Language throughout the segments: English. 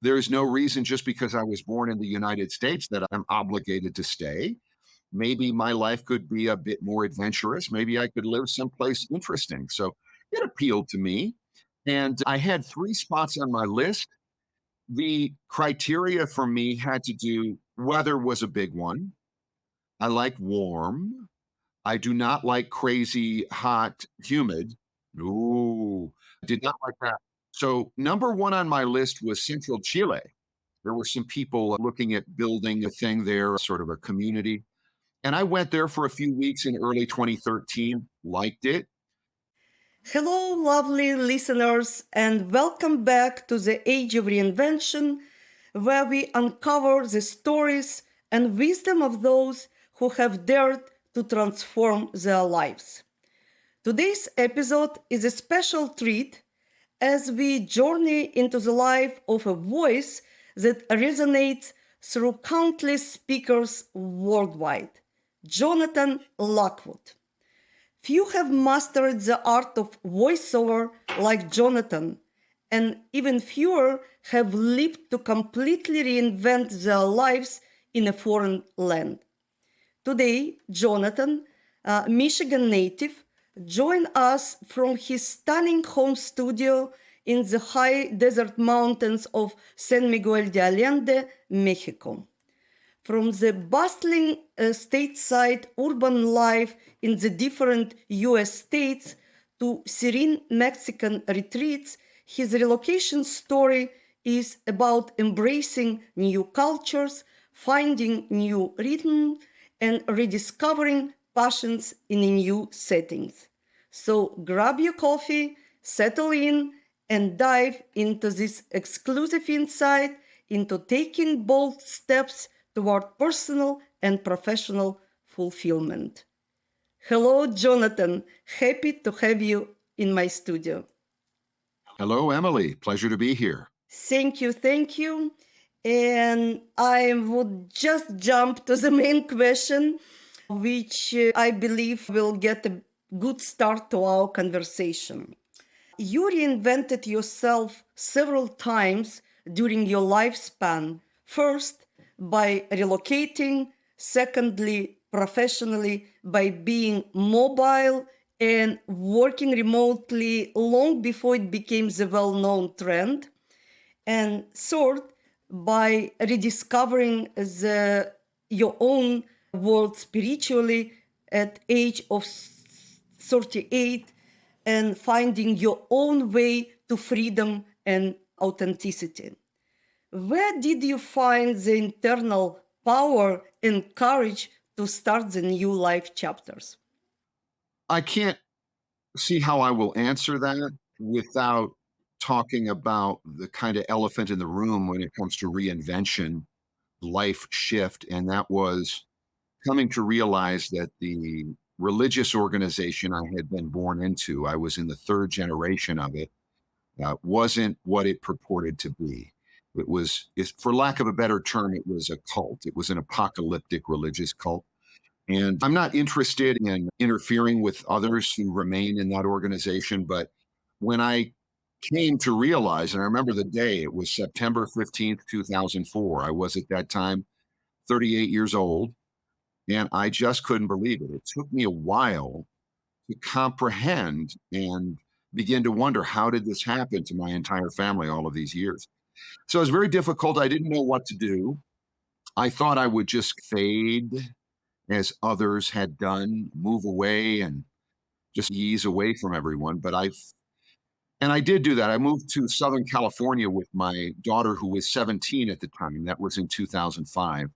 There's no reason just because I was born in the United States that I'm obligated to stay. Maybe my life could be a bit more adventurous. Maybe I could live someplace interesting. So it appealed to me. And I had three spots on my list. The criteria for me had to do weather was a big one. I like warm. I do not like crazy, hot, humid. Ooh, did not like that. So, number one on my list was central Chile. There were some people looking at building a thing there, sort of a community. And I went there for a few weeks in early 2013, liked it. Hello, lovely listeners, and welcome back to the Age of Reinvention, where we uncover the stories and wisdom of those who have dared to transform their lives. Today's episode is a special treat as we journey into the life of a voice that resonates through countless speakers worldwide, Jonathan Lockwood. Few have mastered the art of voiceover like Jonathan, and even fewer have lived to completely reinvent their lives in a foreign land. Today, Jonathan, a Michigan native, joined us from his stunning home studio in the high desert mountains of San Miguel de Allende, Mexico. From the bustling stateside urban life in the different US states to serene Mexican retreats, his relocation story is about embracing new cultures, finding new rhythm, and rediscovering passions in new settings. So grab your coffee, settle in, and dive into this exclusive insight into taking bold steps toward personal and professional fulfillment. Hello, Jonathan. Happy to have you in my studio. Hello, Emily. Pleasure to be here. Thank you, thank you. And I would just jump to the main question, which I believe will get a good start to our conversation. You reinvented yourself several times during your lifespan. First, by relocating, secondly, professionally, by being mobile and working remotely long before it became the well known trend. And third, by rediscovering your own world spiritually at age of 38 and finding your own way to freedom and authenticity. Where did you find the internal power and courage to start the new life chapters? I can't see how I will answer that without talking about the kind of elephant in the room when it comes to reinvention, life shift. And that was coming to realize that the religious organization I had been born into, I was in the third generation of it, wasn't what it purported to be. For lack of a better term, it was a cult. It was an apocalyptic religious cult. And I'm not interested in interfering with others who remain in that organization. But when I came to realize, and I remember the day, it was September 15th, 2004. I was at that time 38 years old, and I just couldn't believe it. It took me a while to comprehend and begin to wonder, how did this happen to my entire family all of these years? So it was very difficult. I didn't know what to do. I thought I would just fade as others had done, move away and just ease away from everyone. And I did do that. I moved to Southern California with my daughter, who was 17 at the time. That was in 2005.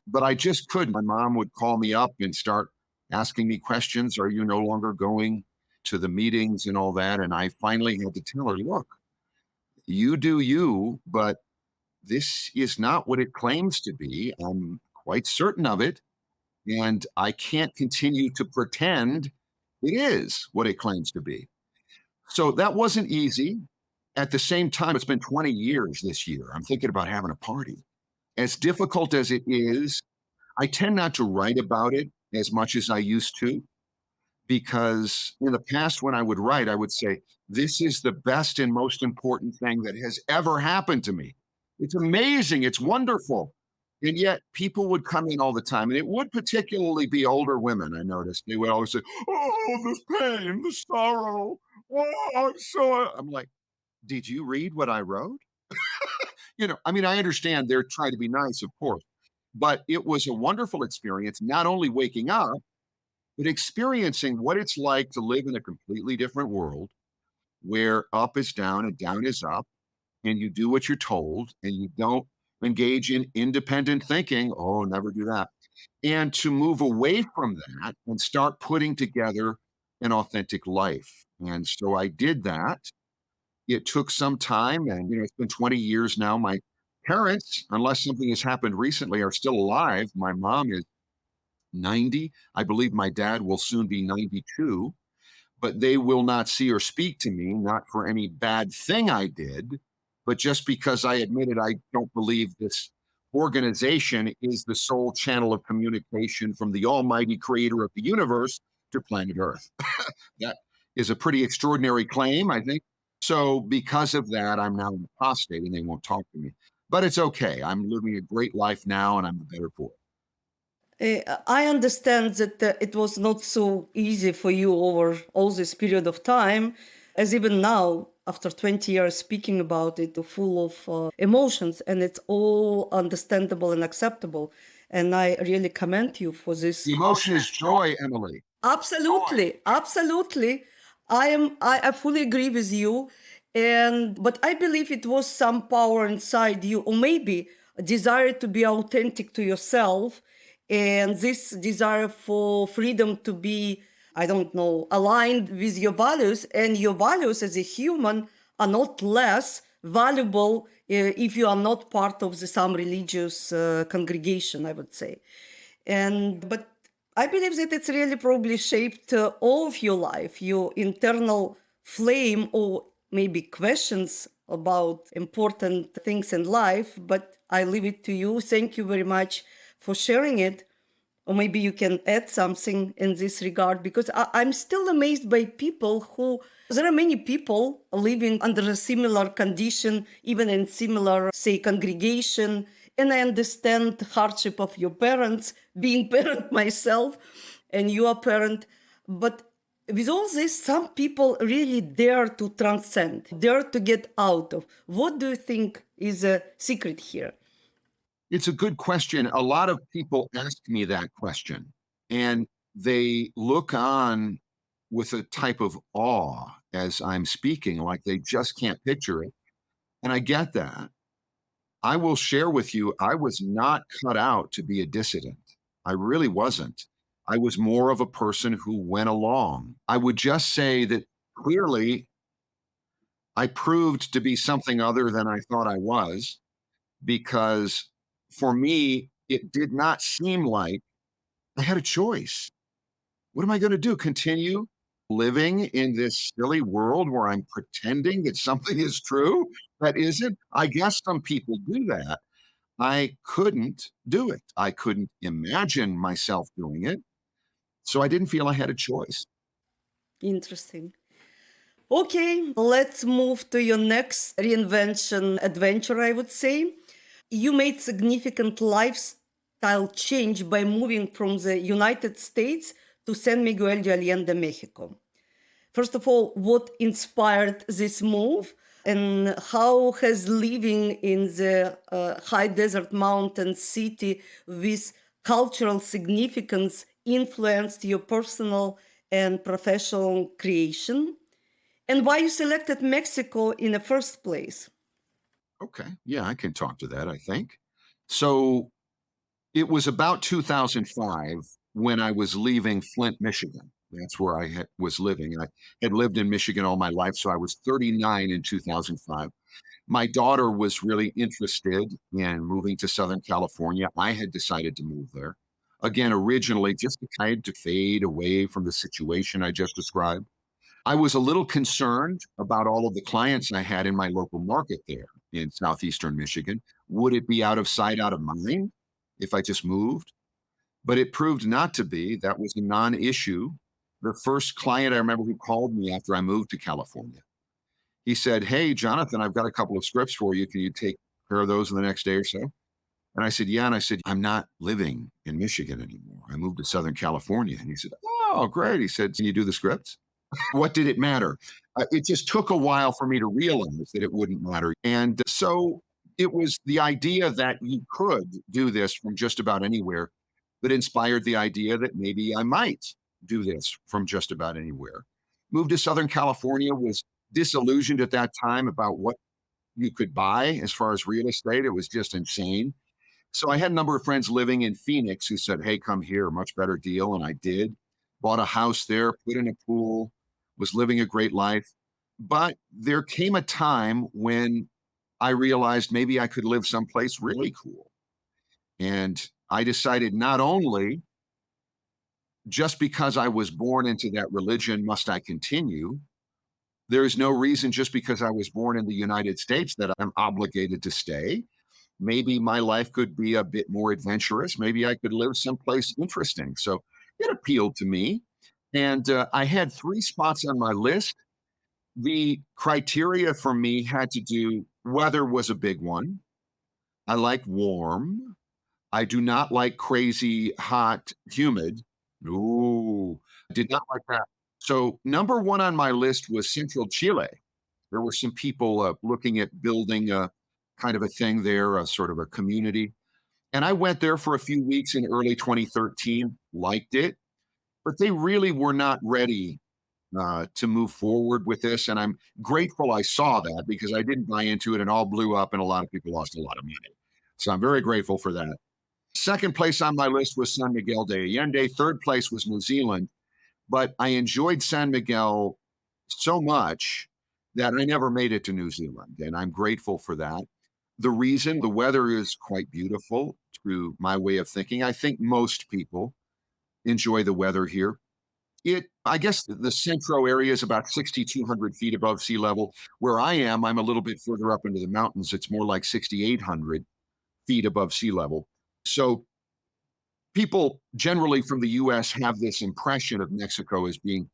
But I just couldn't. My mom would call me up and start asking me questions. Are you no longer going to the meetings and all that? And I finally had to tell her, look, you do you, but this is not what it claims to be. I'm quite certain of it. And I can't continue to pretend it is what it claims to be. So that wasn't easy. At the same time, it's been 20 years this year. I'm thinking about having a party. As difficult as it is, I tend not to write about it as much as I used to. because in the past, when I would write, I would say, "This is the best and most important thing that has ever happened to me. It's amazing. It's wonderful." And yet people would come in all the time, and it would particularly be older women. I noticed they would always say, "Oh, this pain, the sorrow. Oh, I'm like, did you read what I wrote?" I mean, I understand they're trying to be nice, of course, but it was a wonderful experience, not only waking up, but experiencing what it's like to live in a completely different world where up is down and down is up, and you do what you're told and you don't engage in independent thinking. Oh, never do that. And to move away from that and start putting together an authentic life. And so I did that. It took some time, and it's been 20 years now. My parents, unless something has happened recently, are still alive. My mom is 90. I believe my dad will soon be 92, but they will not see or speak to me, not for any bad thing I did, but just because I admitted I don't believe this organization is the sole channel of communication from the almighty creator of the universe to planet Earth. That is a pretty extraordinary claim, I think. So, because of that, I'm now an apostate and they won't talk to me. But it's okay. I'm living a great life now and I'm the better for it. I understand that it was not so easy for you over all this period of time, as even now, after 20 years speaking about it, full of emotions, and it's all understandable and acceptable. And I really commend you for this. The emotion is joy, Emily. Absolutely, absolutely. I fully agree with you. But I believe it was some power inside you, or maybe a desire to be authentic to yourself, and this desire for freedom to be, I don't know, aligned with your values, and your values as a human are not less valuable if you are not part of some religious congregation, I would say. But I believe that it's really probably shaped all of your life, your internal flame, or maybe questions about important things in life. But I leave it to you. Thank you very much for sharing it. Or maybe you can add something in this regard, because I'm still amazed by people who, there are many people living under a similar condition, even in similar, say, congregation. And I understand the hardship of your parents, being parent myself, and you are parent. But with all this, some people really dare to transcend, dare to get out of. What do you think is a secret here? It's a good question. A lot of people ask me that question, and they look on with a type of awe as I'm speaking, like they just can't picture it. And I get that. I will share with you, I was not cut out to be a dissident. I really wasn't. I was more of a person who went along. I would just say that clearly I proved to be something other than I thought I was, because for me, it did not seem like I had a choice. What am I going to do? Continue living in this silly world where I'm pretending that something is true that isn't? I guess some people do that. I couldn't do it. I couldn't imagine myself doing it. So I didn't feel I had a choice. Interesting. Okay, let's move to your next reinvention adventure, I would say. You made significant lifestyle change by moving from the United States to San Miguel de Allende, Mexico. First of all, what inspired this move, and how has living in the high desert mountain city with cultural significance influenced your personal and professional creation? And why you selected Mexico in the first place? Okay. Yeah, I can talk to that, I think. So it was about 2005 when I was leaving Flint, Michigan. That's where was living. I had lived in Michigan all my life. So I was 39 in 2005. My daughter was really interested in moving to Southern California. I had decided to move there. Again, originally, just to kind of fade away from the situation I just described. I was a little concerned about all of the clients I had in my local market there in southeastern Michigan. Would it be out of sight, out of mind if I just moved? But it proved not to be. That was a non issue. The first client I remember who called me after I moved to California, he said, "Hey, Jonathan, I've got a couple of scripts for you. Can you take care of those in the next day or so?" And I said, "Yeah." And I said, "I'm not living in Michigan anymore. I moved to Southern California." And he said, "Oh, great." He said, "Can you do the scripts?" What did it matter? It just took a while for me to realize that it wouldn't matter. And so it was the idea that you could do this from just about anywhere that inspired the idea that maybe I might do this from just about anywhere. Moved to Southern California, was disillusioned at that time about what you could buy as far as real estate. It was just insane. So I had a number of friends living in Phoenix who said, "Hey, come here, much better deal." And I did. Bought a house there, put in a pool, was living a great life. But there came a time when I realized maybe I could live someplace really cool. And I decided not only just because I was born into that religion must I continue, there is no reason just because I was born in the United States that I'm obligated to stay. Maybe my life could be a bit more adventurous. Maybe I could live someplace interesting. So it appealed to me. And I had three spots on my list. The criteria for me had to do, weather was a big one. I like warm. I do not like crazy hot, humid. Ooh, did not like that. So number one on my list was central Chile. There were some people looking at building a kind of a thing there, a sort of a community. And I went there for a few weeks in early 2013, liked it, but they really were not ready to move forward with this. And I'm grateful I saw that because I didn't buy into it and all blew up and a lot of people lost a lot of money. So I'm very grateful for that. Second place on my list was San Miguel de Allende. Third place was New Zealand. But I enjoyed San Miguel so much that I never made it to New Zealand. And I'm grateful for that. The reason the weather is quite beautiful through my way of thinking. I think most people enjoy the weather here. I guess the centro area is about 6,200 feet above sea level. Where I am, I'm a little bit further up into the mountains. It's more like 6,800 feet above sea level. So people generally from the US have this impression of Mexico as being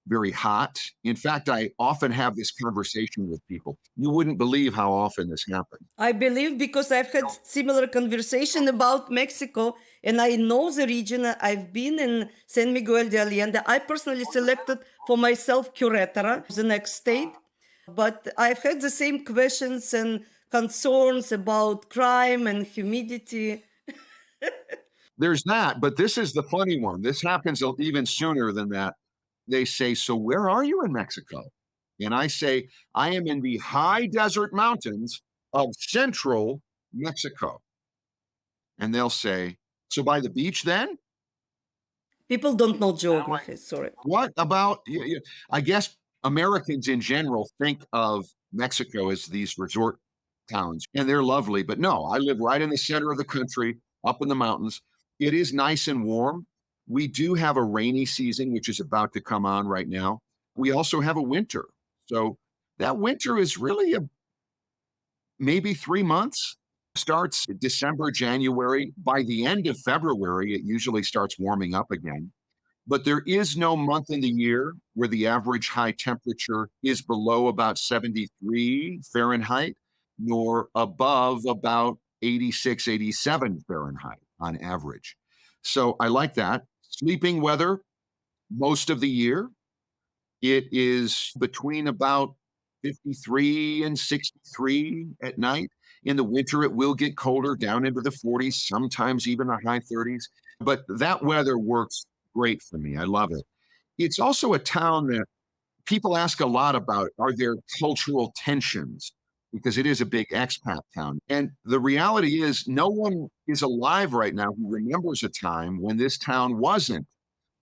very hot. In fact, I often have this conversation with people. You wouldn't believe how often this happens. I believe because I've had similar conversation about Mexico and I know the region. I've been in San Miguel de Allende. I personally selected for myself Querétaro, the next state. But I've had the same questions and concerns about crime and humidity. There's that, but this is the funny one. This happens even sooner than that. They say, "So where are you in Mexico?" And I say, "I am in the high desert mountains of central Mexico." And they'll say, "So by the beach then?" People don't know And I'm like, geography, sorry. "What about, I guess Americans in general think of Mexico as these resort towns, and they're lovely. But no, I live right in the center of the country, up in the mountains. It is nice and warm. We do have a rainy season, which is about to come on right now. We also have a winter. So that winter is really maybe 3 months. Starts December, January. By the end of February, it usually starts warming up again. But there is no month in the year where the average high temperature is below about 73 Fahrenheit, nor above about 86, 87 Fahrenheit on average. So I like that. Sleeping weather most of the year. It is between about 53 and 63 at night. In the winter, it will get colder down into the 40s, sometimes even the high 30s. But that weather works great for me. I love it. It's also a town that people ask a lot about, are there cultural tensions? Because it is a big expat town. And the reality is, no one is alive right now who remembers a time when this town wasn't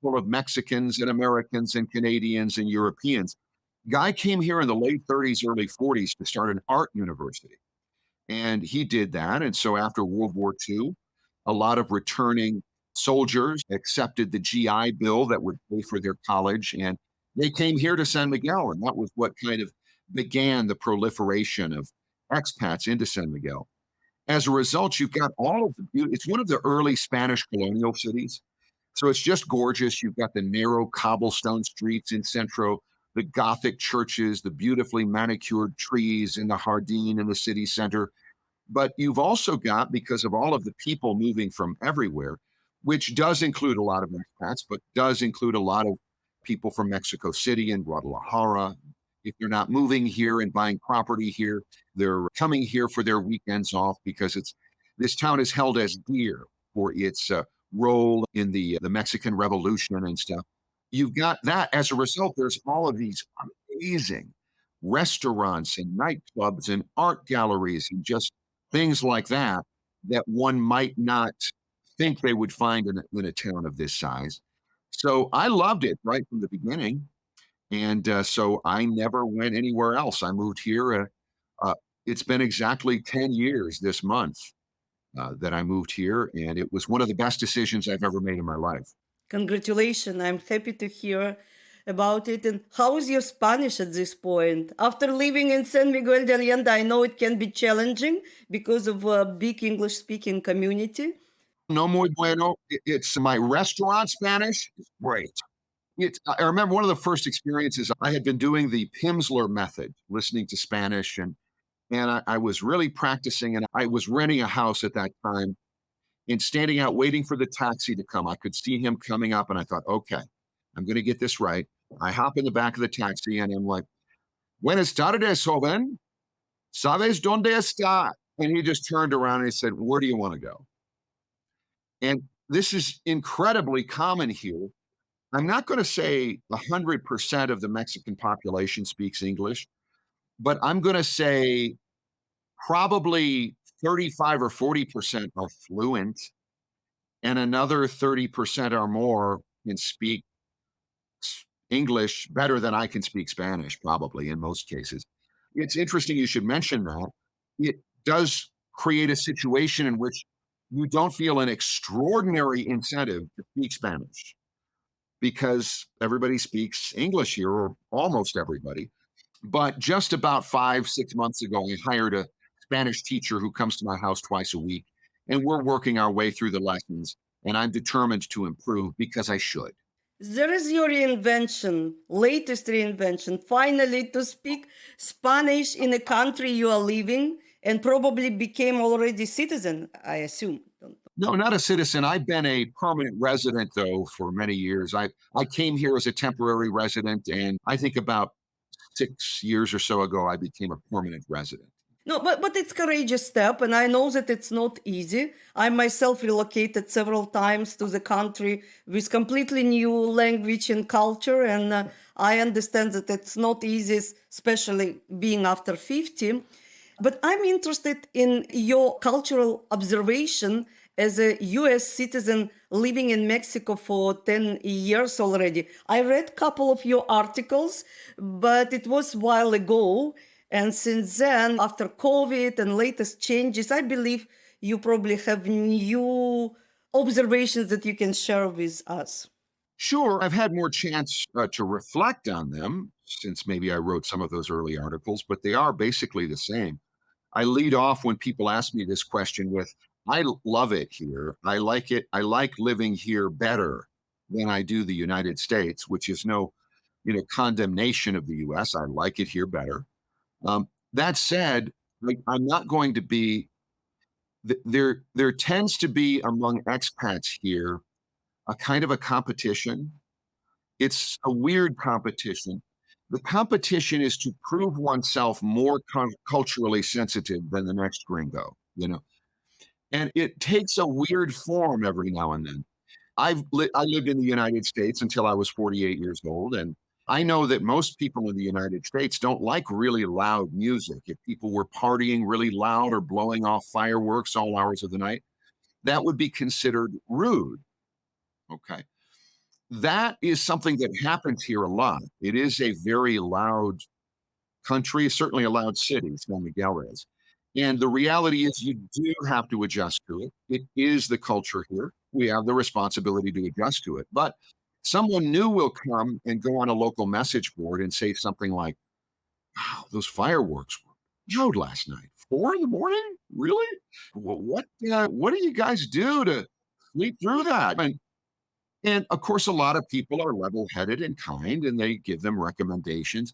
full of Mexicans and Americans and Canadians and Europeans. Guy came here in the late 30s, early 40s to start an art university. And he did that. And so after World War II, a lot of returning soldiers accepted the GI Bill that would pay for their college. And they came here to San Miguel. And that was what kind of began the proliferation of expats into San Miguel. As a result, you've got all of it's one of the early Spanish colonial cities. So it's just gorgeous. You've got the narrow cobblestone streets in Centro, the Gothic churches, the beautifully manicured trees in the Jardin in the city center. But you've also got, because of all of the people moving from everywhere, which does include a lot of expats, but does include a lot of people from Mexico City and Guadalajara. If they're not moving here and buying property here, they're coming here for their weekends off because it's this town is held as dear for its role in the Mexican Revolution and stuff. You've got that. As a result, there's all of these amazing restaurants and nightclubs and art galleries and just things like that that one might not think they would find in a town of this size. So I loved it right from the beginning, and so I never went anywhere else. I moved here. It's been exactly 10 years this month that I moved here, and it was one of the best decisions I've ever made in my life. Congratulations. I'm happy to hear about it. And how is your Spanish at this point? After living in San Miguel de Allende, I know it can be challenging because of a big English speaking community. No muy bueno. It's my restaurant Spanish. It's great. I remember one of the first experiences I had been doing the Pimsleur method, listening to Spanish, and I was really practicing. And I was renting a house at that time and standing out waiting for the taxi to come. I could see him coming up, and I thought, okay, I'm going to get this right. I hop in the back of the taxi, and I'm like, "Buenas tardes, joven. ¿Sabes dónde está?" And he just turned around and he said, "Where do you want to go?" And this is incredibly common here. I'm not going to say 100% of the Mexican population speaks English, but I'm going to say probably 35 or 40% are fluent, and another 30% or more can speak English better than I can speak Spanish, probably in most cases. It's interesting you should mention that. It does create a situation in which you don't feel an extraordinary incentive to speak Spanish because everybody speaks English here, or almost everybody. But just about 5, 6 months ago, I hired a Spanish teacher who comes to my house twice a week, and we're working our way through the lessons. And I'm determined to improve because I should. There is your reinvention, latest reinvention, finally to speak Spanish in a country you are living and probably became already citizen, I assume. No, not a citizen. I've been a permanent resident though for many years. I came here as a temporary resident, and I think about 6 years or so ago I became a permanent resident. No, but it's courageous step, and I know that it's not easy. I myself relocated several times to the country with completely new language and culture, and I understand that it's not easy, especially being after 50. But I'm interested in your cultural observation as a US citizen living in Mexico for 10 years already. I read a couple of your articles, but it was a while ago. And since then, after COVID and latest changes, I believe you probably have new observations that you can share with us. Sure, I've had more chance to reflect on them since maybe I wrote some of those early articles, but they are basically the same. I lead off when people ask me this question with, love it here. I like it. I like living here better than I do the United States, which is no, condemnation of the US. I like it here better. That said, I'm not going to be there tends to be among expats here a kind of a competition. It's a weird competition. The competition is to prove oneself more culturally sensitive than the next gringo. And it takes a weird form every now and then. I lived in the United States until I was 48 years old, and I know that most people in the United States don't like really loud music. If people were partying really loud or blowing off fireworks all hours of the night, that would be considered rude. Okay. That is something that happens here a lot. It is a very loud country, certainly a loud city, San Miguel is. And the reality is, you do have to adjust to it. It is the culture here. We have the responsibility to adjust to it. But someone new will come and go on a local message board and say something like, "Wow, those fireworks were loud last night. 4 in the morning? Really? What do you guys do to sleep through that?" And And of course, a lot of people are level headed and kind and they give them recommendations.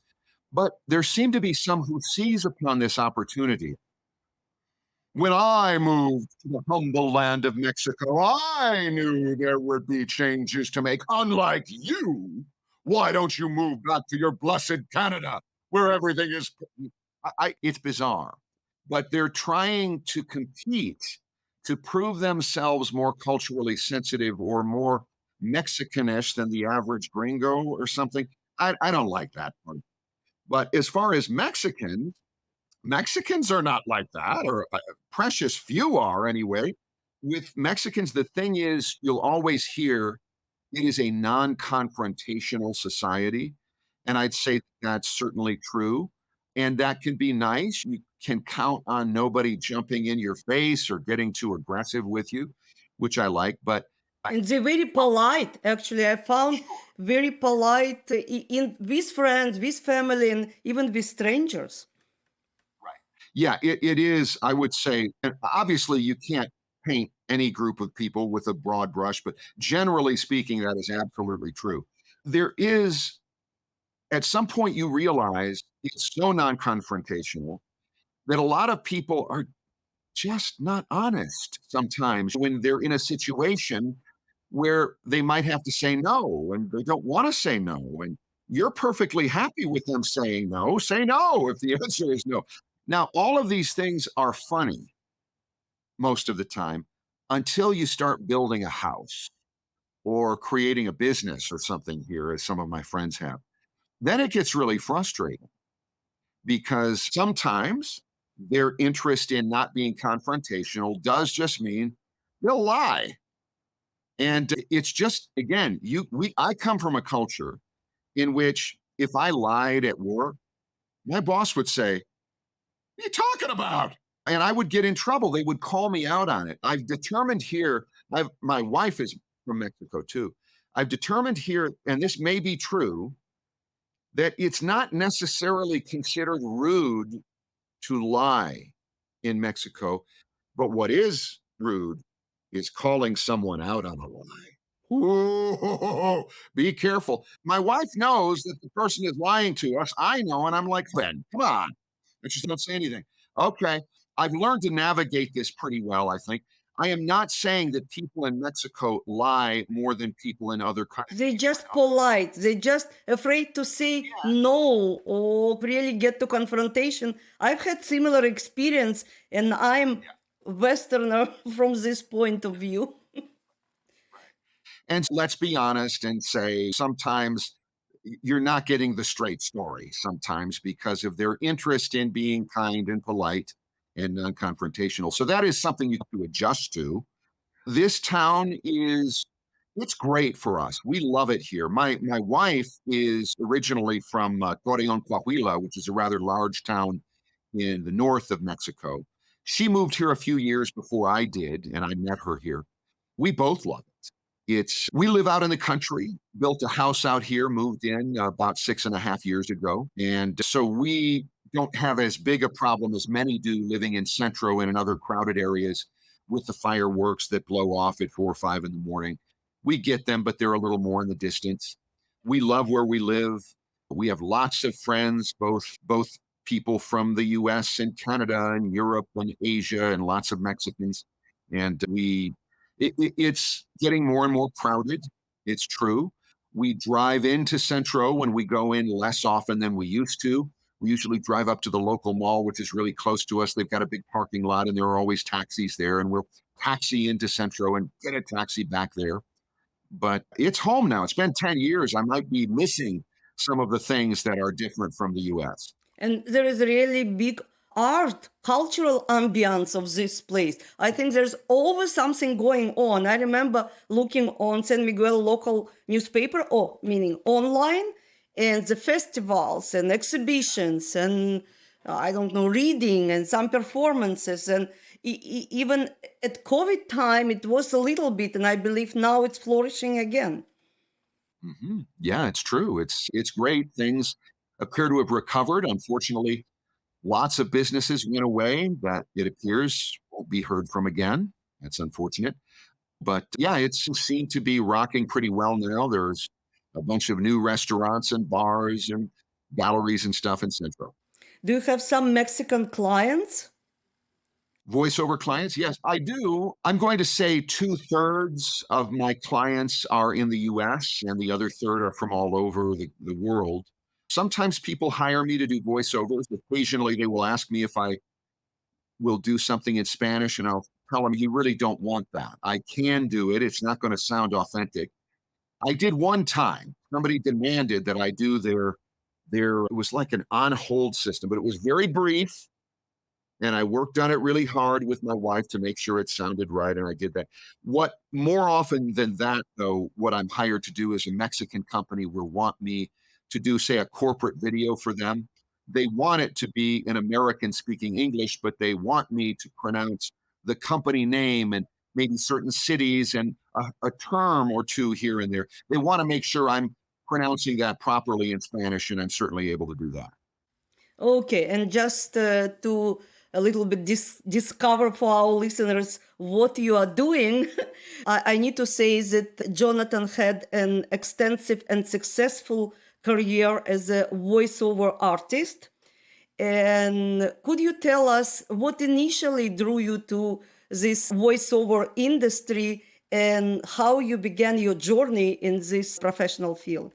But there seem to be some who seize upon this opportunity. When I moved to the humble land of Mexico, I knew there would be changes to make. Unlike you, why don't you move back to your blessed Canada, where everything is? It's bizarre, but they're trying to compete to prove themselves more culturally sensitive or more Mexicanish than the average gringo or something. I don't like that part. But as far as Mexicans are not like that, or precious few are anyway. With Mexicans, the thing is, you'll always hear it is a non confrontational society. And I'd say that's certainly true. And that can be nice. You can count on nobody jumping in your face or getting too aggressive with you, which I like. But I, And they're very polite. Actually, I found sure. very polite in with friends, with family, and even with strangers. Right. Yeah, it is. I would say, and obviously, you can't paint any group of people with a broad brush, but generally speaking, that is absolutely true. There is, at some point, you realize it's so non confrontational that a lot of people are just not honest sometimes when they're in a situation where they might have to say no and they don't want to say no. And you're perfectly happy with them saying no. Say no if the answer is no. Now, all of these things are funny most of the time until you start building a house or creating a business or something here, as some of my friends have. Then it gets really frustrating because sometimes their interest in not being confrontational does just mean they'll lie. And it's just, again, I come from a culture in which if I lied at work, my boss would say, "What are you talking about?" And I would get in trouble. They would call me out on it. I've determined here, my wife is from Mexico too. I've determined here, and this may be true, that it's not necessarily considered rude to lie in Mexico. But what is rude is calling someone out on a lie. Ooh, be careful. My wife knows that the person is lying to us. I know, and I'm like, Ben, come on. And she don't say anything. Okay. I've learned to navigate this pretty well, I think. I am not saying that people in Mexico lie more than people in other countries. They're just polite. They're just afraid to say no or really get to confrontation. I've had similar experience, and I'm Westerner from this point of view. And let's be honest and say sometimes you're not getting the straight story sometimes because of their interest in being kind and polite and non confrontational. So that is something you have to adjust to. This town is it's great for us. We love it here. My wife is originally from Torreon, Coahuila, which is a rather large town in the north of Mexico. She moved here a few years before I did, and I met her here. We both love it. It's we live out in the country, built a house out here, moved in about 6.5 years ago. And so we don't have as big a problem as many do living in Centro and in other crowded areas with the fireworks that blow off at 4 or 5 in the morning. We get them, but they're a little more in the distance. We love where we live. We have lots of friends, both people from the US and Canada and Europe and Asia and lots of Mexicans. And it's getting more and more crowded. It's true. We drive into Centro when we go in less often than we used to. We usually drive up to the local mall, which is really close to us. They've got a big parking lot and there are always taxis there. And we'll taxi into Centro and get a taxi back there. But it's home now. It's been 10 years. I might be missing some of the things that are different from the US. And there is a really big art, cultural ambience of this place. I think there's always something going on. I remember looking on San Miguel local newspaper, or meaning online, and the festivals and exhibitions and I don't know, reading and some performances. And even at COVID time, it was a little bit, and I believe now it's flourishing again. Yeah, it's true. It's great. Things appear to have recovered. Unfortunately, lots of businesses went away that it appears won't be heard from again. That's unfortunate. But yeah, it's seemed to be rocking pretty well now. There's a bunch of new restaurants and bars and galleries and stuff in Central. Do you have some Mexican clients? Voiceover clients? Yes, I do. I'm going to say two-thirds of my clients are in the US and the other third are from all over the world. Sometimes people hire me to do voiceovers. Occasionally, they will ask me if I will do something in Spanish, and I'll tell them, you really don't want that. I can do it. It's not going to sound authentic. I did one time. Somebody demanded that I do it was like an on hold system, but it was very brief. And I worked on it really hard with my wife to make sure it sounded right, and I did that. What more often than that, though, what I'm hired to do is a Mexican company will want me to do, say, a corporate video for them. They want it to be in American speaking English, but they want me to pronounce the company name and maybe certain cities and a term or two here and there. They want to make sure I'm pronouncing that properly in Spanish, and I'm certainly able to do that. Okay, and just to a little bit discover for our listeners what you are doing, I need to say that Jonathan had an extensive and successful career as a voiceover artist. And could you tell us what initially drew you to this voiceover industry and how you began your journey in this professional field?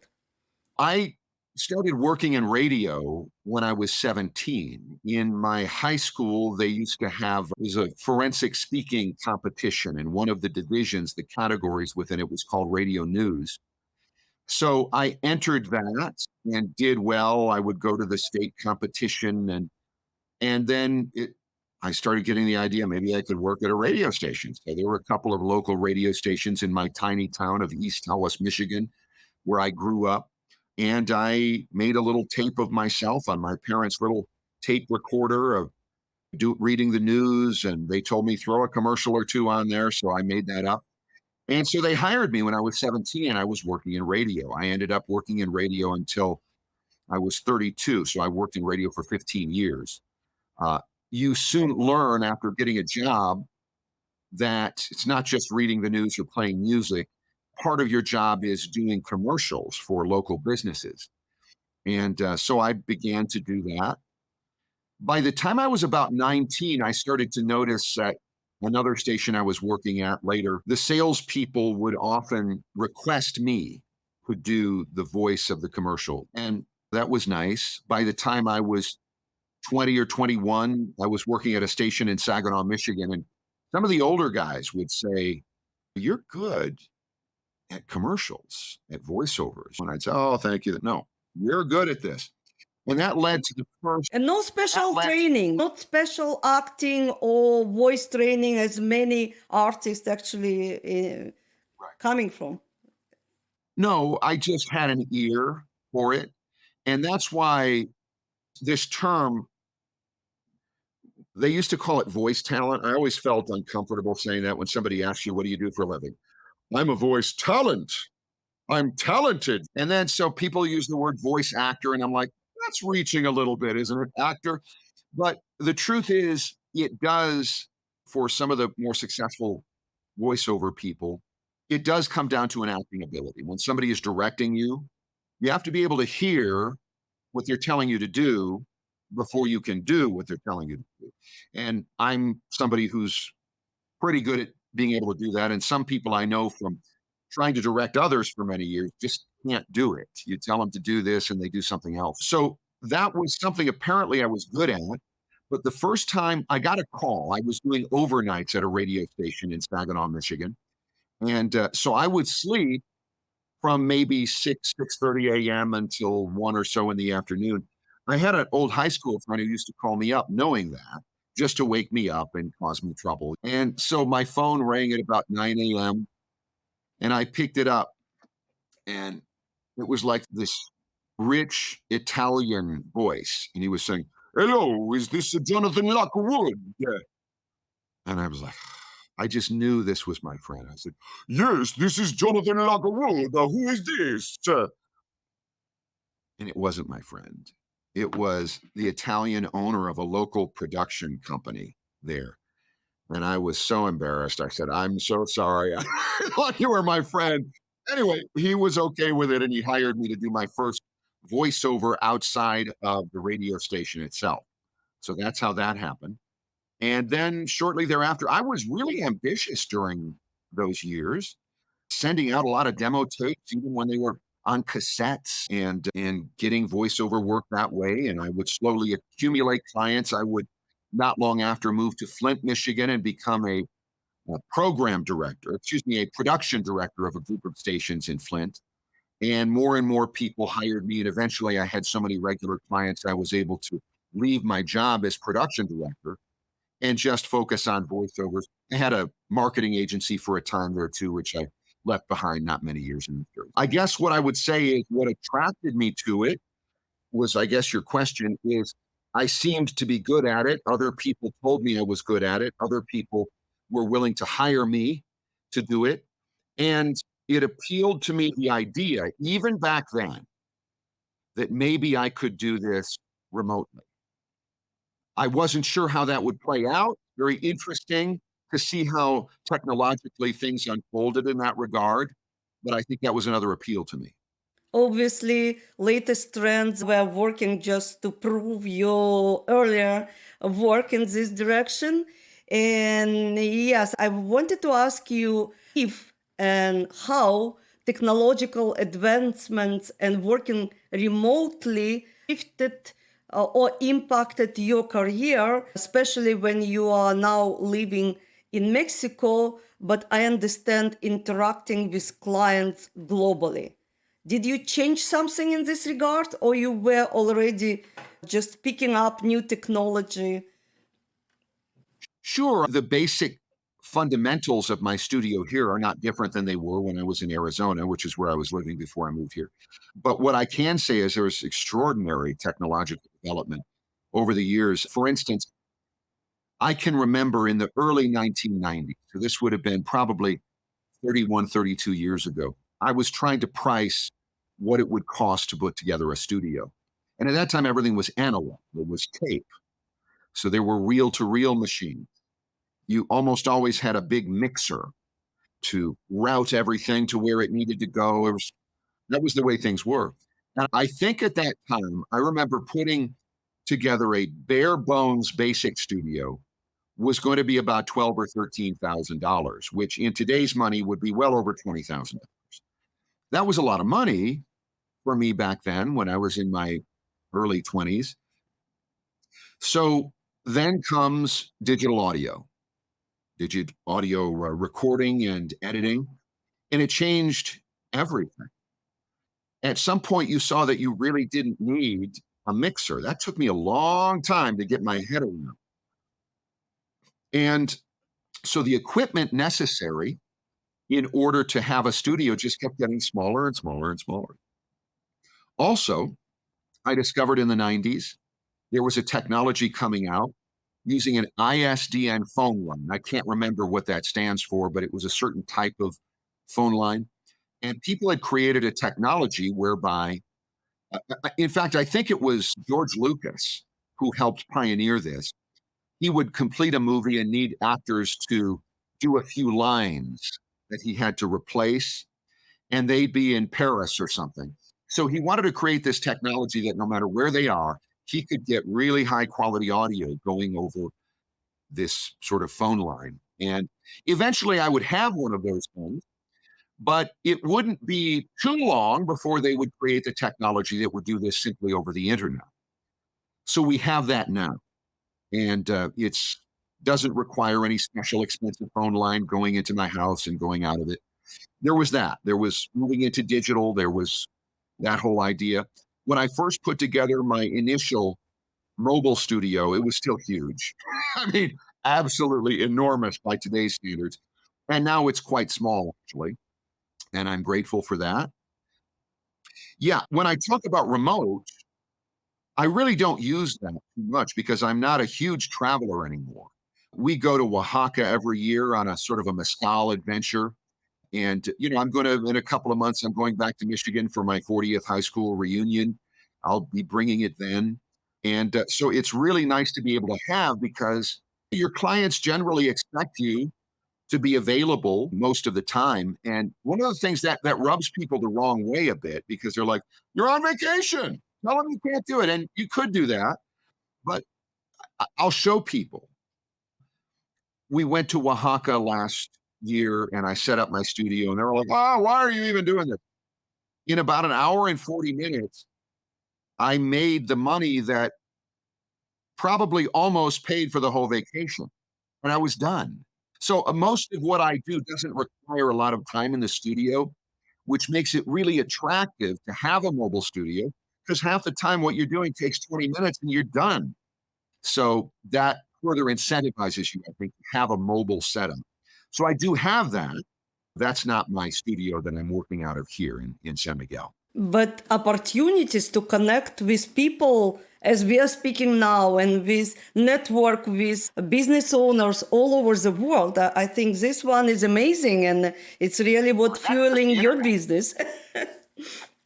I started working in radio when I was 17. In my high school, they used to have it was a forensic speaking competition, and one of the divisions, the categories within it was called radio news. So I entered that and did well. I would go to the state competition and then I started getting the idea maybe I could work at a radio station. So there were a couple of local radio stations in my tiny town of East Tawas, Michigan, where I grew up. And I made a little tape of myself on my parents' little tape recorder of reading the news. And they told me throw a commercial or two on there. So I made that up. And so they hired me when I was 17. I was working in radio. I ended up working in radio until I was 32. So I worked in radio for 15 years. Uh, you soon learn after getting a job that it's not just reading the news or playing music. Part of your job is doing commercials for local businesses. And so I began to do that. By the time I was about 19, I started to notice that another station I was working at later, the salespeople would often request me to do the voice of the commercial. And that was nice. By the time I was 20 or 21, I was working at a station in Saginaw, Michigan. And some of the older guys would say, you're good at commercials, at voiceovers. And I'd say, oh, thank you. No, you're good at this. And that led to the first. And no special training, not special acting or voice training as many artists actually coming from. No, I just had an ear for it. And that's why this term, they used to call it voice talent. I always felt uncomfortable saying that when somebody asks you, what do you do for a living? I'm a voice talent. I'm talented. And then so people use the word voice actor, and I'm like, that's reaching a little bit, isn't it? Actor. But the truth is, it does, for some of the more successful voiceover people, it does come down to an acting ability. When somebody is directing you, you have to be able to hear what they're telling you to do before you can do what they're telling you to do. And I'm somebody who's pretty good at being able to do that. And some people I know from trying to direct others for many years just can't do it. You tell them to do this and they do something else. So that was something apparently I was good at. But the first time I got a call, I was doing overnights at a radio station in Saginaw, Michigan. And so I would sleep from maybe 6:30 a.m. until 1 or so in the afternoon. I had an old high school friend who used to call me up knowing that just to wake me up and cause me trouble. And so my phone rang at about 9 a.m. and I picked it up, and it was like this rich Italian voice. And he was saying, hello, is this Jonathan Lockwood? Yeah. And I was like, I just knew this was my friend. I said, yes, this is Jonathan Lockwood. Who is this? And it wasn't my friend. It was the Italian owner of a local production company there. And I was so embarrassed. I said, "I'm so sorry. I thought you were my friend." Anyway, he was okay with it, and he hired me to do my first voiceover outside of the radio station itself. So that's how that happened. And then shortly thereafter, I was really ambitious during those years, sending out a lot of demo tapes, even when they were on cassettes, and getting voiceover work that way. And I would slowly accumulate clients. I would not long after move to Flint, Michigan, and become a program director, excuse me, a production director of a group of stations in Flint. And more people hired me. And eventually I had so many regular clients, I was able to leave my job as production director and just focus on voiceovers. I had a marketing agency for a time there too, which I left behind not many years in. I guess what I would say is what attracted me to it was, I guess your question is, I seemed to be good at it. Other people told me I was good at it. Other people were willing to hire me to do it. And it appealed to me, the idea, even back then, that maybe I could do this remotely. I wasn't sure how that would play out. Very interesting to see how technologically things unfolded in that regard. But I think that was another appeal to me. Obviously, latest trends were working just to prove your earlier work in this direction. And yes, I wanted to ask you if and how technological advancements and working remotely shifted or impacted your career, especially when you are now living in Mexico, but I understand interacting with clients globally. Did you change something in this regard, or you were already just picking up new technology? Sure, the basic fundamentals of my studio here are not different than they were when I was in Arizona, which is where I was living before I moved here. But what I can say is there was extraordinary technological development over the years. For instance, I can remember in the early 1990s, so this would have been probably 31, 32 years ago, I was trying to price what it would cost to put together a studio. And at that time, everything was analog, it was tape. So there were reel to reel machines. You almost always had a big mixer to route everything to where it needed to go. That was the way things were. And I think at that time, I remember putting together a bare bones basic studio was going to be about 12 or $13,000, which in today's money would be well over $20,000. That was a lot of money for me back then when I was in my early 20s. So then comes digital audio recording and editing, and it changed everything. At some point, you saw that you really didn't need a mixer. That took me a long time to get my head around. And so the equipment necessary in order to have a studio just kept getting smaller and smaller and smaller. Also, I discovered in the 90s there was a technology coming out using an ISDN phone line. I can't remember what that stands for, but it was a certain type of phone line. And people had created a technology whereby, in fact, I think it was George Lucas who helped pioneer this. He would complete a movie and need actors to do a few lines that he had to replace, and they'd be in Paris or something. So he wanted to create this technology that no matter where they are, he could get really high quality audio going over this sort of phone line. And eventually I would have one of those things, but it wouldn't be too long before they would create the technology that would do this simply over the internet. So we have that now. And it's doesn't require any special expensive phone line going into my house and going out of it. There was that. There was moving into digital. There was that whole idea. When I first put together my initial mobile studio, it was still huge. I mean, absolutely enormous by today's standards. And now it's quite small, actually. And I'm grateful for that. Yeah, when I talk about remote, I really don't use that too much because I'm not a huge traveler anymore. We go to Oaxaca every year on a sort of a Mezcal adventure. And, I'm going to, in a couple of months, I'm going back to Michigan for my 40th high school reunion. I'll be bringing it then. And so it's really nice to be able to have because Your clients generally expect you to be available most of the time. And one of the things that rubs people the wrong way a bit because they're like, you're on vacation. Tell them you can't do it. And you could do that, but I'll show people. We went to Oaxaca last year and I set up my studio and they were like, wow, why are you even doing this? In about an hour and 40 minutes, I made the money that probably almost paid for the whole vacation and I was done. So most of what I do doesn't require a lot of time in the studio, which makes it really attractive to have a mobile studio because half the time what you're doing takes 20 minutes and you're done. So that further incentivizes you, I think, to have a mobile setup. So I do have that. That's not my studio that I'm working out of here in San Miguel. But opportunities to connect with people as we are speaking now and with network with business owners all over the world. I think this one is amazing and it's really what fueling your business.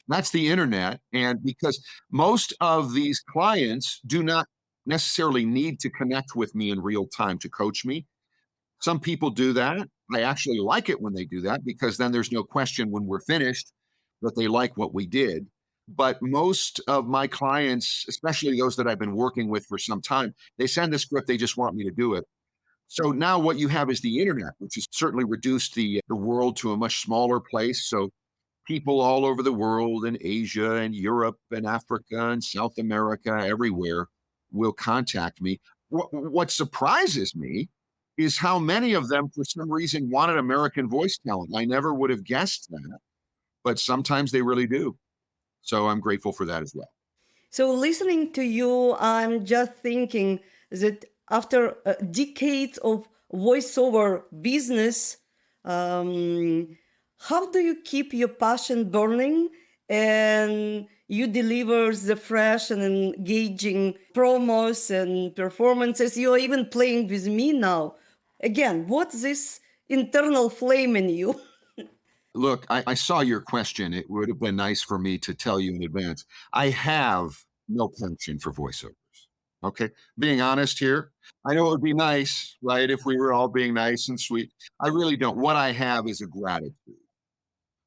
That's the internet. And because most of these clients do not necessarily need to connect with me in real time to coach me. Some people do that. I actually like it when they do that because then there's no question when we're finished that they like what we did. But most of my clients, especially those that I've been working with for some time, they send the script, they just want me to do it. So now what you have is the internet, which has certainly reduced the world to a much smaller place. So people all over the world in Asia and Europe and Africa and South America, everywhere will contact me. What surprises me is how many of them, for some reason, wanted American voice talent. I never would have guessed that, but sometimes they really do. So I'm grateful for that as well. So, listening to you, I'm just thinking that after decades of voiceover business, how do you keep your passion burning and you deliver the fresh and engaging promos and performances? You're even playing with me now. Again, what's this internal flame in you? Look, I saw your question. It would have been nice for me to tell you in advance. I have no penchant for voiceovers. Okay. Being honest here, I know it would be nice, right? If we were all being nice and sweet. I really don't. What I have is a gratitude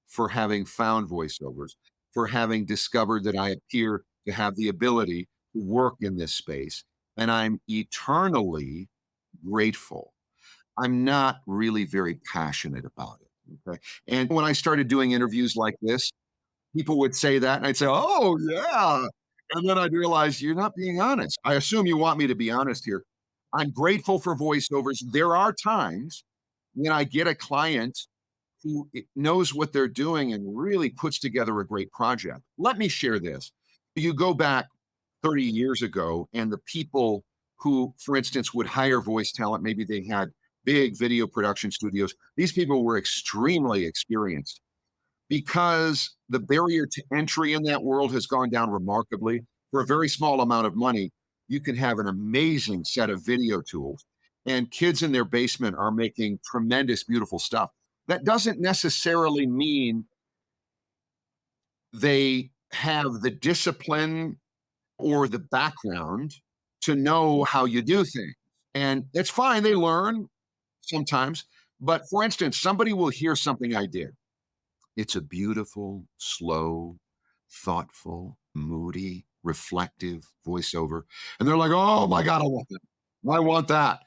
for having found voiceovers, for having discovered that I appear to have the ability to work in this space. And I'm eternally grateful. I'm not really very passionate about it. Okay. And when I started doing interviews like this, people would say that, and I'd say, oh, yeah. And then I'd realize you're not being honest. I assume you want me to be honest here. I'm grateful for voiceovers. There are times when I get a client who knows what they're doing and really puts together a great project. Let me share this. You go back 30 years ago, and the people who, for instance, would hire voice talent, maybe they had big video production studios, these people were extremely experienced because the barrier to entry in that world has gone down remarkably. For a very small amount of money, you can have an amazing set of video tools, and kids in their basement are making tremendous, beautiful stuff. That doesn't necessarily mean they have the discipline or the background to know how you do things. And it's fine, they learn sometimes. But for instance, somebody will hear something I did. It's a beautiful, slow, thoughtful, moody, reflective voiceover. And they're like, oh my God, I want that. I want that.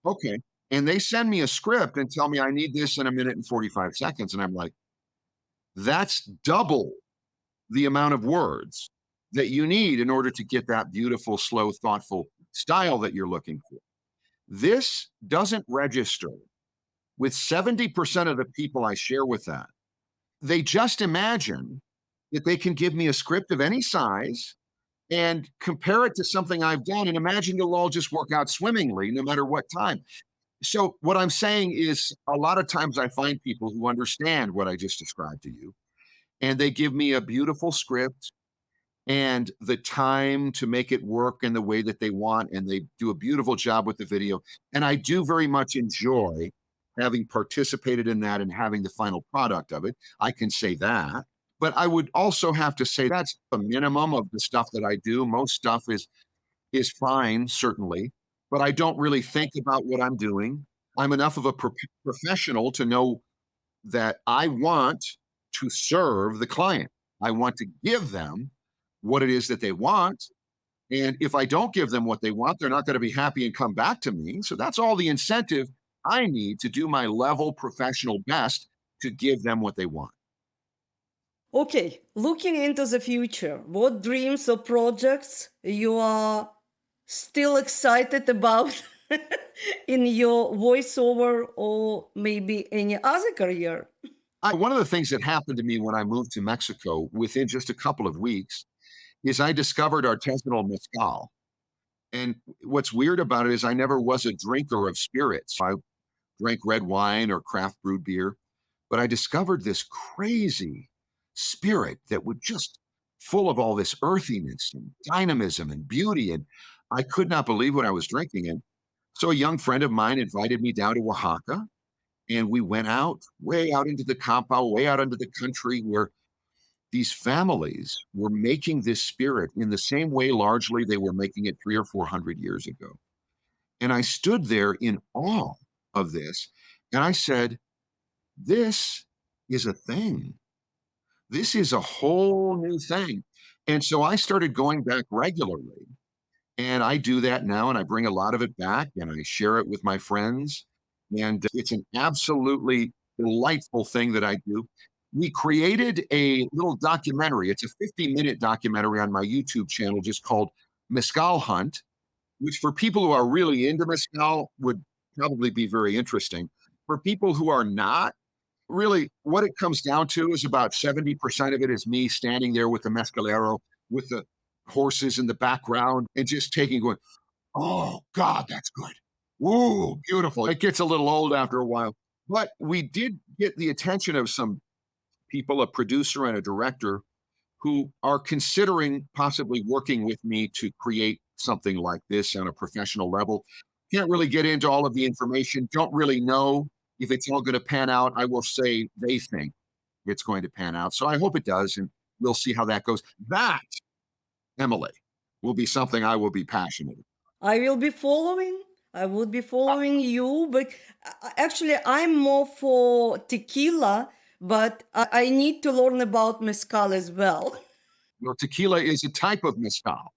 Okay. And they send me a script and tell me I need this in a minute and 45 seconds. And I'm like, that's double the amount of words that you need in order to get that beautiful, slow, thoughtful style that you're looking for. This doesn't register with 70% of the people I share with that. They just imagine that they can give me a script of any size and compare it to something I've done and imagine it'll all just work out swimmingly no matter what time. So, what I'm saying is, a lot of times I find people who understand what I just described to you, and they give me a beautiful script and the time to make it work in the way that they want, and they do a beautiful job with the video. And I do very much enjoy having participated in that and having the final product of it. I can say that. But I would also have to say that's the minimum of the stuff that I do. Most stuff is fine, certainly. but I don't really think about what I'm doing. I'm enough of a professional to know that I want to serve the client. I want to give them what it is that they want. And if I don't give them what they want, they're not going to be happy and come back to me. So that's all the incentive I need to do my level professional best to give them what they want. Okay, looking into the future, what dreams or projects you are still excited about in your voiceover or maybe any other career? One of the things that happened to me when I moved to Mexico within just a couple of weeks is I discovered artisanal mezcal. And what's weird about it is I never was a drinker of spirits. I drank red wine or craft brewed beer, but I discovered this crazy spirit that was just full of all this earthiness and dynamism and beauty. And I could not believe what I was drinking. And so a young friend of mine invited me down to Oaxaca, and we went out way out into the compound, way out into the country where these families were making this spirit in the same way largely they were making it 300 or 400 years ago. And I stood there in awe of this. And I said, this is a thing. This is a whole new thing. And so I started going back regularly. And I do that now, and I bring a lot of it back and I share it with my friends. And it's an absolutely delightful thing that I do. We created a little documentary. It's a 50-minute documentary on my YouTube channel just called Mezcal Hunt, which for people who are really into Mezcal would probably be very interesting. For people who are not, really what it comes down to is about 70% of it is me standing there with the mescalero, with the horses in the background and just taking going, oh God, that's good. Ooh, beautiful. It gets a little old after a while. But we did get the attention of some people, a producer and a director, who are considering possibly working with me to create something like this on a professional level. Can't really get into all of the information, don't really know if it's all going to pan out. I will say they think it's going to pan out. So I hope it does, and we'll see how that goes. That, Emily, will be something I will be passionate about. I will be following. I would be following you, but actually, I'm more for tequila, but I need to learn about mezcal as well. Well, tequila is a type of mezcal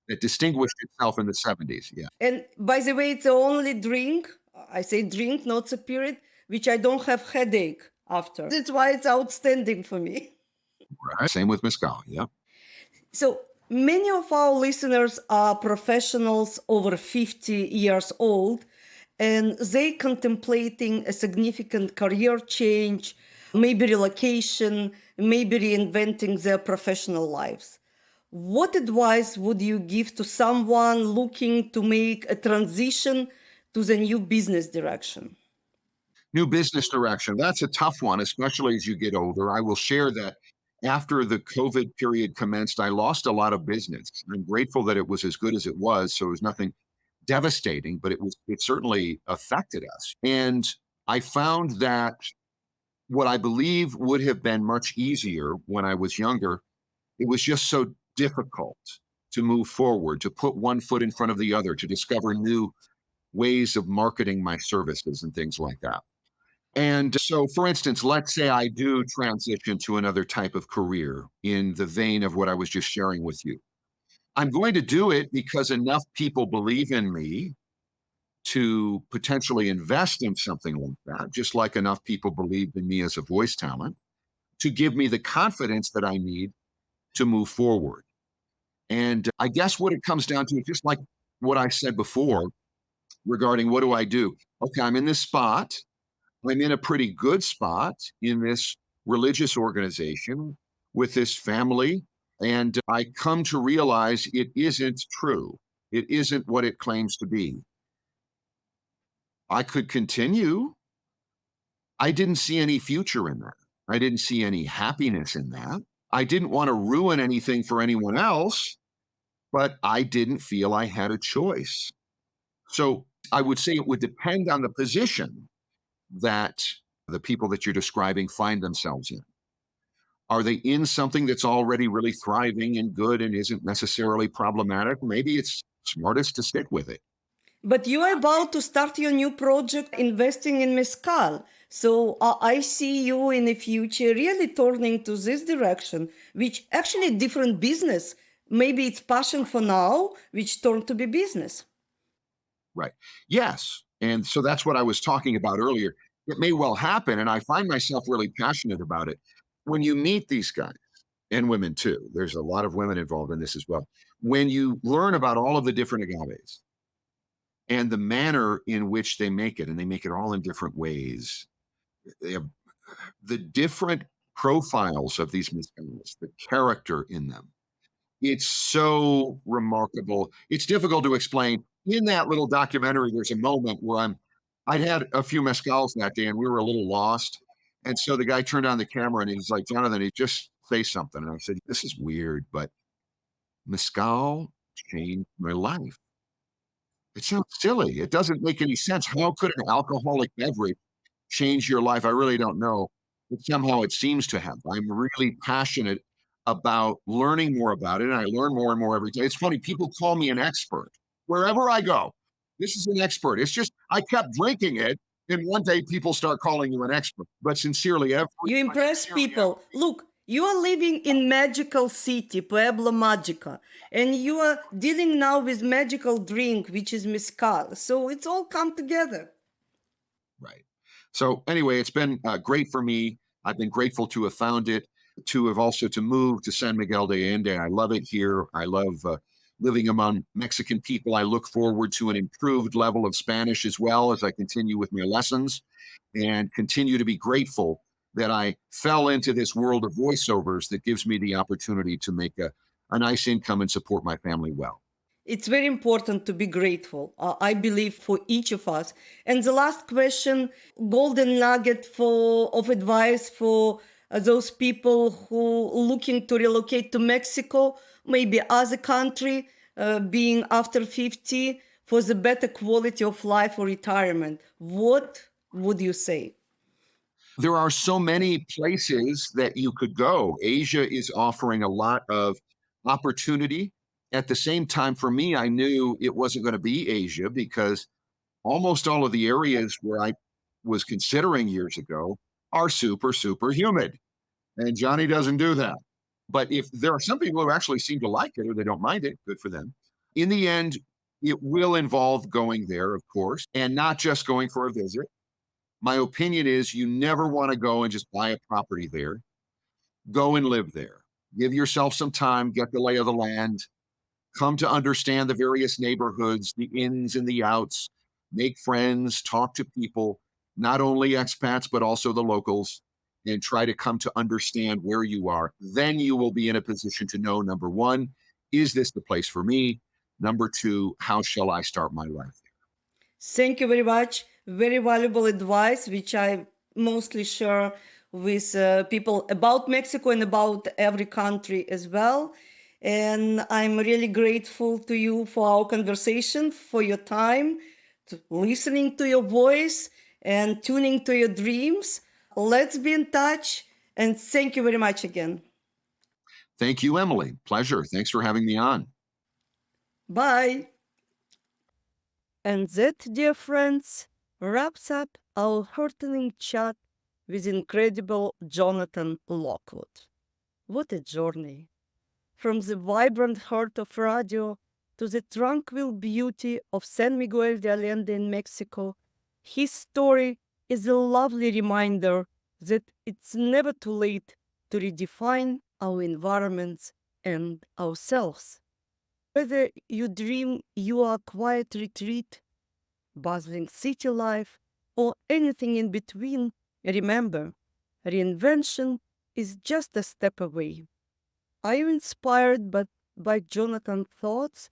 that distinguished itself in the 70s. Yeah. And by the way, it's the only drink, I say drink, not spirit, which I don't have headache after. That's why it's outstanding for me. Right. Same with mezcal. Yeah. So many of our listeners are professionals over 50 years old, and they contemplating a significant career change, maybe relocation, maybe reinventing their professional lives. What advice would you give to someone looking to make a transition to the new business direction? New business direction. That's a tough one, especially as you get older. I will share that after the COVID period commenced, I lost a lot of business. I'm grateful that it was as good as it was. So it was nothing devastating, but it certainly affected us. And I found that what I believe would have been much easier when I was younger, it was just so difficult to move forward, to put one foot in front of the other, to discover new ways of marketing my services and things like that. And so, for instance, let's say I do transition to another type of career in the vein of what I was just sharing with you. I'm going to do it because enough people believe in me to potentially invest in something like that, just like enough people believed in me as a voice talent to give me the confidence that I need to move forward. And I guess what it comes down to is just like what I said before regarding what do I do? Okay, I'm in this spot. I'm in a pretty good spot in this religious organization with this family. And I come to realize it isn't true. It isn't what it claims to be. I could continue. I didn't see any future in that. I didn't see any happiness in that. I didn't want to ruin anything for anyone else, but I didn't feel I had a choice. So I would say it would depend on the position that the people that you're describing find themselves in. Are they in something that's already really thriving and good and isn't necessarily problematic? Maybe it's smartest to stick with it. But you are about to start your new project investing in Mezcal. So I see you in the future really turning to this direction, which actually different business. Maybe it's passion for now, which turned to be business. Right. Yes. And so that's what I was talking about earlier. It may well happen, and I find myself really passionate about it. When you meet these guys and women too, there's a lot of women involved in this as well. When you learn about all of the different agaves and the manner in which they make it, and they make it all in different ways, they have the different profiles of these mezcales, the character in them. It's so remarkable. It's difficult to explain. In that little documentary, there's a moment where I'd had a few mezcals that day and we were a little lost. And so the guy turned on the camera and he's like, Jonathan, he just say something. And I said, this is weird, but mezcal changed my life. It sounds silly. It doesn't make any sense. How could an alcoholic beverage change your life? I really don't know. But somehow it seems to have. I'm really passionate about learning more about it. And I learn more and more every day. It's funny, people call me an expert wherever I go. This is an expert. It's just I kept drinking it. And one day people start calling you an expert. But sincerely, You impress people. Look, you are living in magical city, Pueblo Magica, and you are dealing now with magical drink, which is mezcal. So it's all come together. right. So anyway, it's been great for me. I've been grateful to have found it, to have also to move to San Miguel de Allende. I love it here. I love living among Mexican people. I look forward to an improved level of Spanish as well as I continue with my lessons, and continue to be grateful that I fell into this world of voiceovers that gives me the opportunity to make a nice income and support my family well. It's very important to be grateful, I believe, for each of us. And the last question, golden nugget of advice for those people who looking to relocate to Mexico, maybe other country, being after 50, for the better quality of life or retirement. What would you say? There are so many places that you could go. Asia is offering a lot of opportunity. At the same time, for me, I knew it wasn't going to be Asia because almost all of the areas where I was considering years ago are super, super humid. And Johnny doesn't do that. But if there are some people who actually seem to like it or they don't mind it, good for them. In the end, it will involve going there, of course, and not just going for a visit. My opinion is you never want to go and just buy a property there. Go and live there. Give yourself some time, get the lay of the land, come to understand the various neighborhoods, the ins and the outs, make friends, talk to people, not only expats, but also the locals, and try to come to understand where you are. Then you will be in a position to know, number one, is this the place for me? Number two, how shall I start my life? Thank you very much. Very valuable advice, which I mostly share with people about Mexico and about every country as well. And I'm really grateful to you for our conversation, for your time, to listening to your voice and tuning to your dreams. Let's be in touch. And thank you very much again. Thank you, Emily. Pleasure. Thanks for having me on. Bye. And that, dear friends, wraps up our heartening chat with incredible Jonathan Lockwood. What a journey! From the vibrant heart of radio to the tranquil beauty of San Miguel de Allende in Mexico, his story is a lovely reminder that it's never too late to redefine our environments and ourselves. Whether you dream you are a quiet retreat, bustling city life, or anything in between, remember, reinvention is just a step away. Are you inspired by Jonathan's thoughts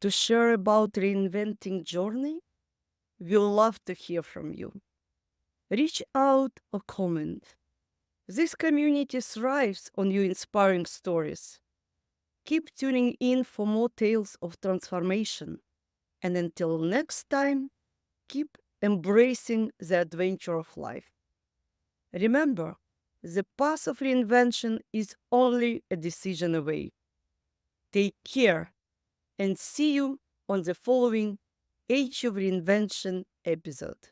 to share about reinventing journey? We'll love to hear from you. Reach out or comment. This community thrives on your inspiring stories. Keep tuning in for more tales of transformation. And until next time, keep embracing the adventure of life. Remember, the path of reinvention is only a decision away. Take care and see you on the following Age of Reinvention episode.